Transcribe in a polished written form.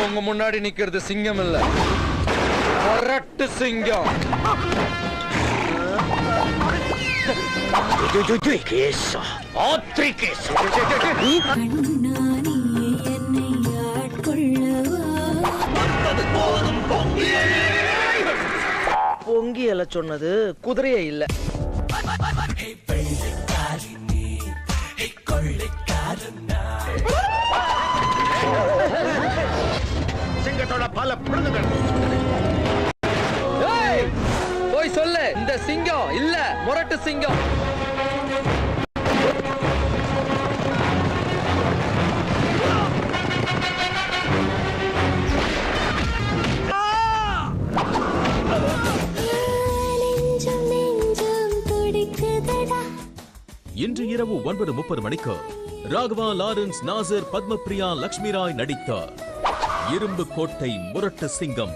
உங்க முன்னாடி நிக்கிறது சிங்கம் இல்ல, முரட்டு சிங்கம். பொங்கியல சொன்னது குதிரையே இல்ல. சிங்கத்தோட பல பிடுங்குகள். போய் சொல்லு, இந்த சிங்கம் இல்ல, முரட்டு சிங்கம். இன்று இரவு 9:30 மணிக்கு ராகவா லாரன்ஸ், நாசர், பத்மபிரியா, லட்சுமி ராய் நடித்த இரும்பு கோட்டை முரட்டு சிங்கம்.